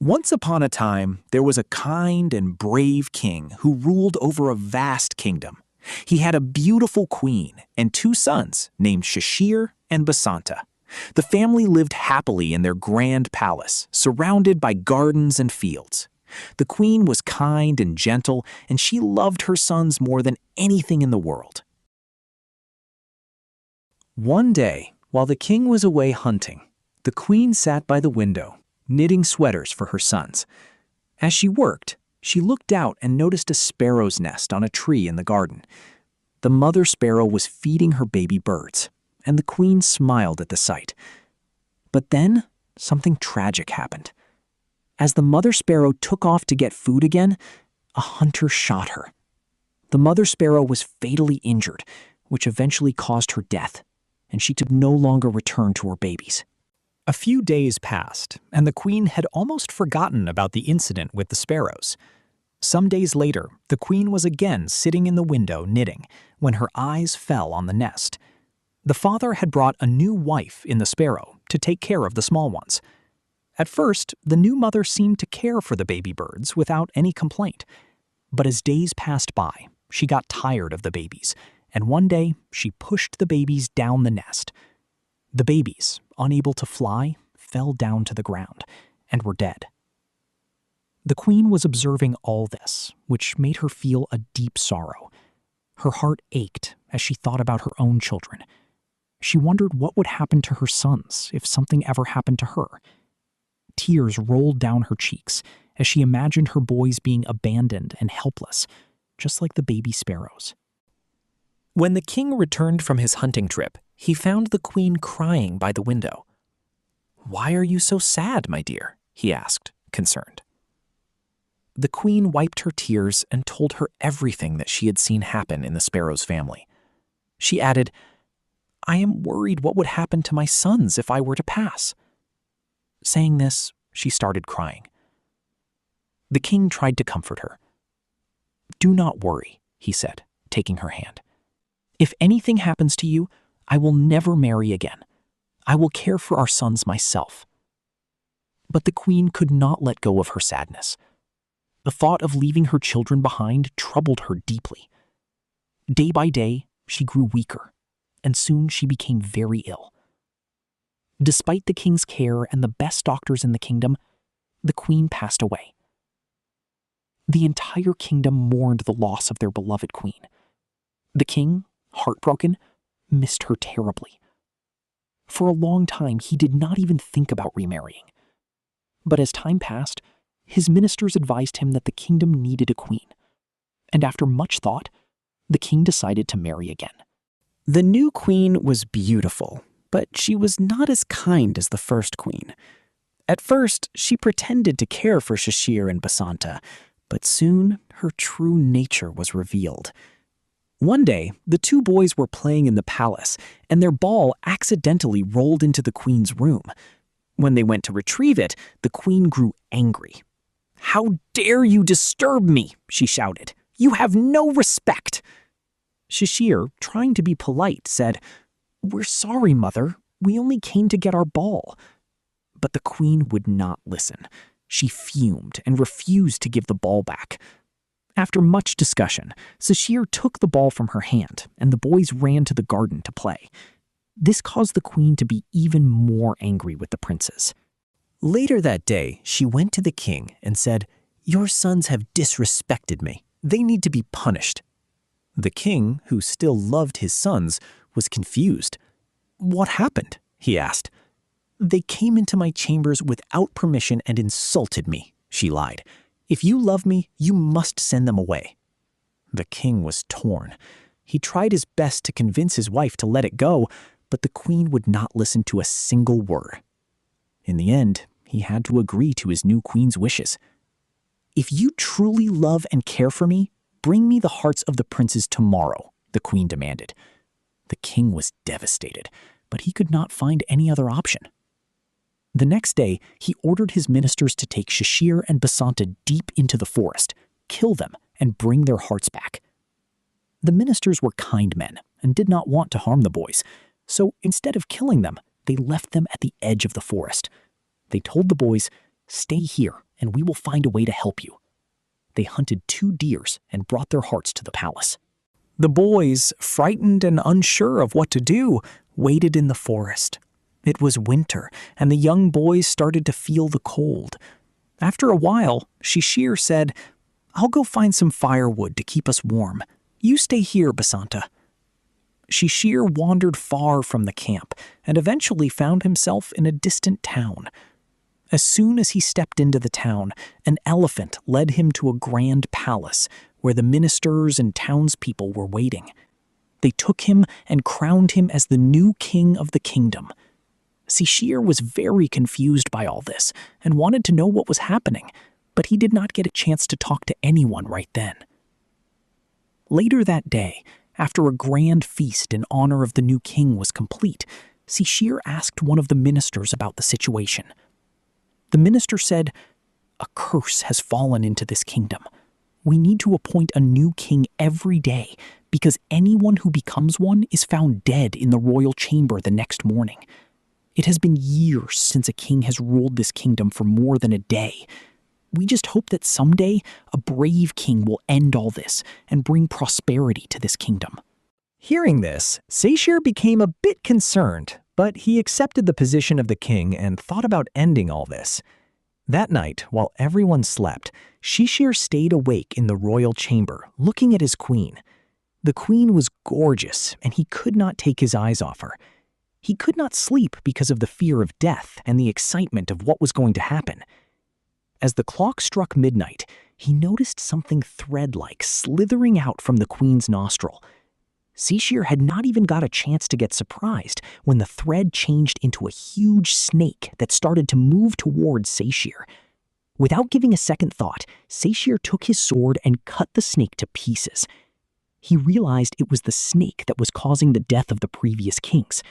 Once upon a time, there was a kind and brave king who ruled over a vast kingdom. He had a beautiful queen and two sons named Sisir and Basanta. The family lived happily in their grand palace, surrounded by gardens and fields. The queen was kind and gentle, and she loved her sons more than anything in the world. One day, while the king was away hunting, the queen sat by the window, knitting sweaters for her sons. As she worked, she looked out and noticed a sparrow's nest on a tree in the garden. The mother sparrow was feeding her baby birds, and the queen smiled at the sight. But then, something tragic happened. As the mother sparrow took off to get food again, a hunter shot her. The mother sparrow was fatally injured, which eventually caused her death, and she could no longer return to her babies. A few days passed, and the queen had almost forgotten about the incident with the sparrows. Some days later, the queen was again sitting in the window knitting when her eyes fell on the nest. The father had brought a new wife in the sparrow to take care of the small ones. At first, the new mother seemed to care for the baby birds without any complaint. But as days passed by, she got tired of the babies, and one day she pushed the babies down the nest. The babies, unable to fly, fell down to the ground and were dead. The queen was observing all this, which made her feel a deep sorrow. Her heart ached as she thought about her own children. She wondered what would happen to her sons if something ever happened to her. Tears rolled down her cheeks as she imagined her boys being abandoned and helpless, just like the baby sparrows. When the king returned from his hunting trip, he found the queen crying by the window. "Why are you so sad, my dear?" he asked, concerned. The queen wiped her tears and told her everything that she had seen happen in the sparrow's family. She added, "I am worried what would happen to my sons if I were to pass." Saying this, she started crying. The king tried to comfort her. "Do not worry," he said, taking her hand. "If anything happens to you, I will never marry again. I will care for our sons myself." But the queen could not let go of her sadness. The thought of leaving her children behind troubled her deeply. Day by day, she grew weaker, and soon she became very ill. Despite the king's care and the best doctors in the kingdom, the queen passed away. The entire kingdom mourned the loss of their beloved queen. The king, heartbroken, missed her terribly. For a long time, he did not even think about remarrying. But as time passed, his ministers advised him that the kingdom needed a queen. And after much thought, the king decided to marry again. The new queen was beautiful, but she was not as kind as the first queen. At first, she pretended to care for Sisir and Basanta, but soon her true nature was revealed. One day, the two boys were playing in the palace, and their ball accidentally rolled into the queen's room. When they went to retrieve it, the queen grew angry. "How dare you disturb me?" she shouted. "You have no respect." Sisir, trying to be polite, said, "We're sorry, mother. We only came to get our ball." But the queen would not listen. She fumed and refused to give the ball back. After much discussion, Sisir took the ball from her hand, and the boys ran to the garden to play. This caused the queen to be even more angry with the princes. Later that day, she went to the king and said, "Your sons have disrespected me. They need to be punished." The king, who still loved his sons, was confused. "What happened?" he asked. "They came into my chambers without permission and insulted me," she lied. "If you love me, you must send them away." The king was torn. He tried his best to convince his wife to let it go, but the queen would not listen to a single word. In the end, he had to agree to his new queen's wishes. "If you truly love and care for me, bring me the hearts of the princes tomorrow," the queen demanded. The king was devastated, but he could not find any other option. The next day, he ordered his ministers to take Sisir and Basanta deep into the forest, kill them, and bring their hearts back. The ministers were kind men and did not want to harm the boys, so instead of killing them, they left them at the edge of the forest. They told the boys, "Stay here and we will find a way to help you." They hunted 2 deers and brought their hearts to the palace. The boys, frightened and unsure of what to do, waited in the forest. It was winter, and the young boys started to feel the cold. After a while, Sisir said, "I'll go find some firewood to keep us warm. You stay here, Basanta." Sisir wandered far from the camp and eventually found himself in a distant town. As soon as he stepped into the town, an elephant led him to a grand palace where the ministers and townspeople were waiting. They took him and crowned him as the new king of the kingdom. Sisir was very confused by all this and wanted to know what was happening, but he did not get a chance to talk to anyone right then. Later that day, after a grand feast in honor of the new king was complete, Sisir asked one of the ministers about the situation. The minister said, "A curse has fallen into this kingdom. We need to appoint a new king every day because anyone who becomes one is found dead in the royal chamber the next morning. It has been years since a king has ruled this kingdom for more than a day. We just hope that someday a brave king will end all this and bring prosperity to this kingdom." Hearing this, Sisir became a bit concerned, but he accepted the position of the king and thought about ending all this. That night, while everyone slept, Sisir stayed awake in the royal chamber, looking at his queen. The queen was gorgeous, and he could not take his eyes off her. He could not sleep because of the fear of death and the excitement of what was going to happen. As the clock struck midnight, he noticed something thread-like slithering out from the queen's nostril. Sisir had not even got a chance to get surprised when the thread changed into a huge snake that started to move towards Sisir. Without giving a second thought, Sisir took his sword and cut the snake to pieces. He realized it was the snake that was causing the death of the previous kings.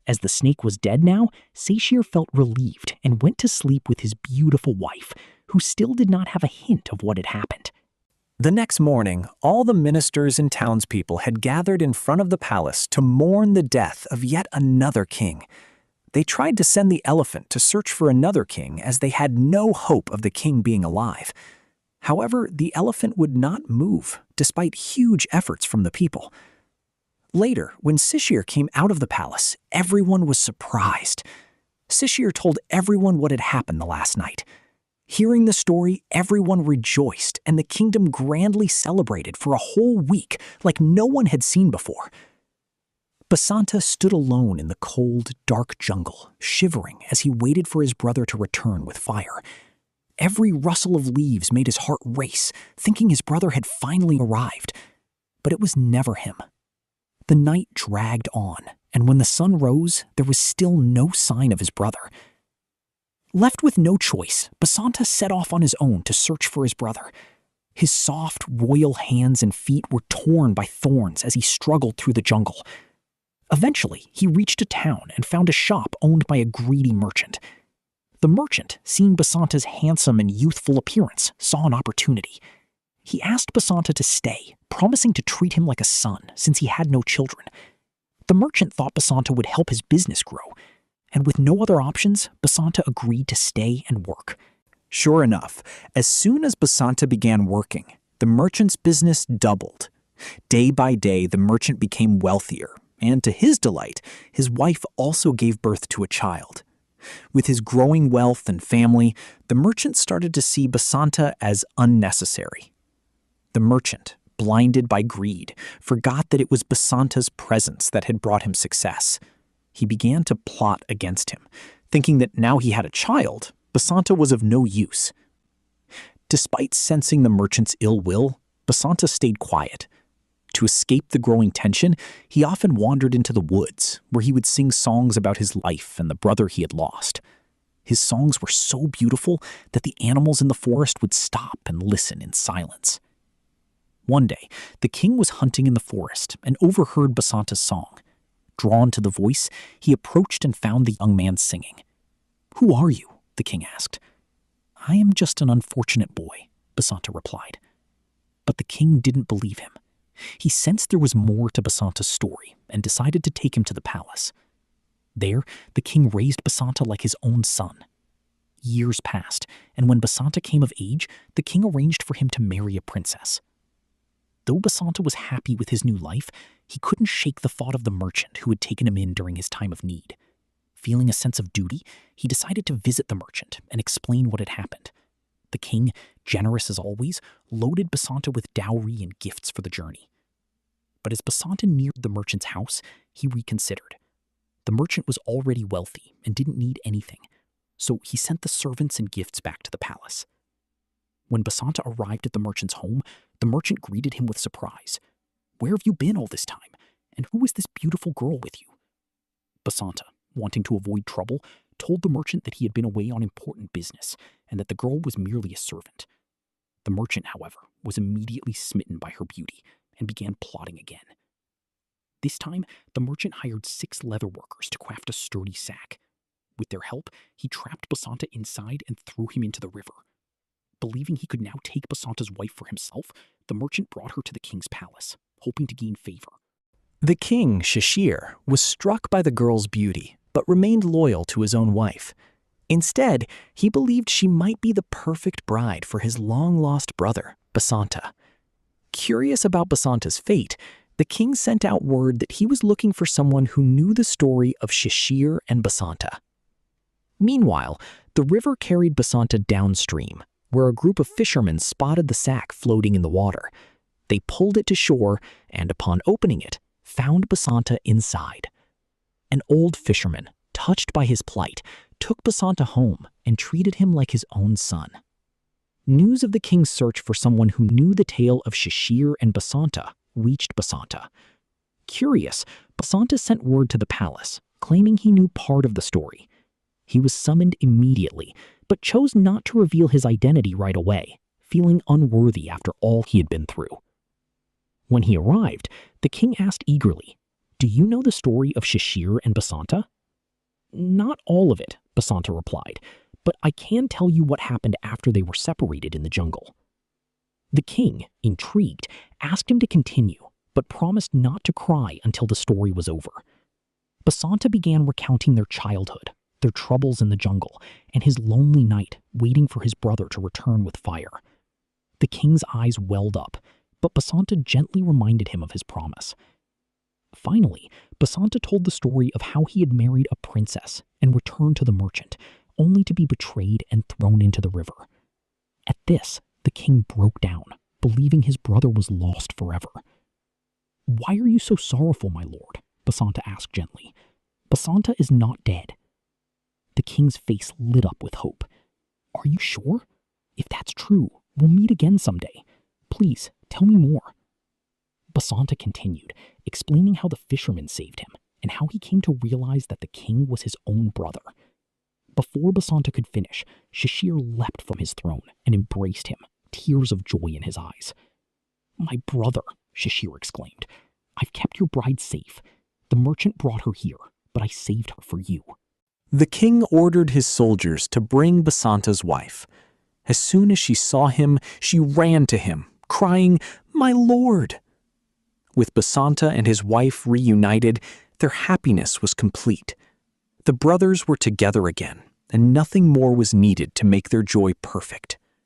As the snake was dead now, Sisir felt relieved and went to sleep with his beautiful wife, who still did not have a hint of what had happened. The next morning, all the ministers and townspeople had gathered in front of the palace to mourn the death of yet another king. They tried to send the elephant to search for another king as they had no hope of the king being alive. However, the elephant would not move, despite huge efforts from the people. Later, when Sisir came out of the palace, everyone was surprised. Sisir told everyone what had happened the last night. Hearing the story, everyone rejoiced, and the kingdom grandly celebrated for a whole week like no one had seen before. Basanta stood alone in the cold, dark jungle, shivering as he waited for his brother to return with fire. Every rustle of leaves made his heart race, thinking his brother had finally arrived. But it was never him. The night dragged on, and when the sun rose, there was still no sign of his brother. Left with no choice, Basanta set off on his own to search for his brother. His soft, royal hands and feet were torn by thorns as he struggled through the jungle. Eventually, he reached a town and found a shop owned by a greedy merchant. The merchant, seeing Basanta's handsome and youthful appearance, saw an opportunity. He asked Basanta to stay, promising to treat him like a son since he had no children. The merchant thought Basanta would help his business grow, and with no other options, Basanta agreed to stay and work. Sure enough, as soon as Basanta began working, the merchant's business doubled. Day by day, the merchant became wealthier, and to his delight, his wife also gave birth to a child. With his growing wealth and family, the merchant started to see Basanta as unnecessary. The merchant, blinded by greed, forgot that it was Basanta's presence that had brought him success. He began to plot against him, thinking that now he had a child, Basanta was of no use. Despite sensing the merchant's ill will, Basanta stayed quiet. To escape the growing tension, he often wandered into the woods, where he would sing songs about his life and the brother he had lost. His songs were so beautiful that the animals in the forest would stop and listen in silence. One day, the king was hunting in the forest and overheard Basanta's song. Drawn to the voice, he approached and found the young man singing. "Who are you?" the king asked. "I am just an unfortunate boy," Basanta replied. But the king didn't believe him. He sensed there was more to Basanta's story and decided to take him to the palace. There, the king raised Basanta like his own son. Years passed, and when Basanta came of age, the king arranged for him to marry a princess. Though Basanta was happy with his new life, he couldn't shake the thought of the merchant who had taken him in during his time of need. Feeling a sense of duty, he decided to visit the merchant and explain what had happened. The king, generous as always, loaded Basanta with dowry and gifts for the journey. But as Basanta neared the merchant's house, he reconsidered. The merchant was already wealthy and didn't need anything, so he sent the servants and gifts back to the palace. When Basanta arrived at the merchant's home, the merchant greeted him with surprise. "Where have you been all this time? And who is this beautiful girl with you?" Basanta, wanting to avoid trouble, told the merchant that he had been away on important business and that the girl was merely a servant. The merchant, however, was immediately smitten by her beauty and began plotting again. This time, the merchant hired 6 leather workers to craft a sturdy sack. With their help, he trapped Basanta inside and threw him into the river. Believing he could now take Basanta's wife for himself, the merchant brought her to the king's palace, hoping to gain favor. The king, Sisir, was struck by the girl's beauty, but remained loyal to his own wife. Instead, he believed she might be the perfect bride for his long-lost brother, Basanta. Curious about Basanta's fate, the king sent out word that he was looking for someone who knew the story of Sisir and Basanta. Meanwhile, the river carried Basanta downstream, where a group of fishermen spotted the sack floating in the water. They pulled it to shore and, upon opening it, found Basanta inside. An old fisherman, touched by his plight, took Basanta home and treated him like his own son. News of the king's search for someone who knew the tale of Sisir and Basanta reached Basanta. Curious, Basanta sent word to the palace, claiming he knew part of the story. He was summoned immediately, but chose not to reveal his identity right away, feeling unworthy after all he had been through. When he arrived, the king asked eagerly, "Do you know the story of Sisir and Basanta?" "Not all of it," Basanta replied, "but I can tell you what happened after they were separated in the jungle." The king, intrigued, asked him to continue, but promised not to cry until the story was over. Basanta began recounting their childhood, their troubles in the jungle, and his lonely night waiting for his brother to return with fire. The king's eyes welled up, but Basanta gently reminded him of his promise. Finally, Basanta told the story of how he had married a princess and returned to the merchant, only to be betrayed and thrown into the river. At this, the king broke down, believing his brother was lost forever. "Why are you so sorrowful, my lord?" Basanta asked gently. "Basanta is not dead." The king's face lit up with hope. "Are you sure? If that's true, we'll meet again someday. Please, tell me more." Basanta continued, explaining how the fisherman saved him and how he came to realize that the king was his own brother. Before Basanta could finish, Sisir leapt from his throne and embraced him, tears of joy in his eyes. "My brother," Sisir exclaimed, "I've kept your bride safe. The merchant brought her here, but I saved her for you." The king ordered his soldiers to bring Basanta's wife. As soon as she saw him, she ran to him, crying, "My lord!" With Basanta and his wife reunited, their happiness was complete. The brothers were together again, and nothing more was needed to make their joy perfect.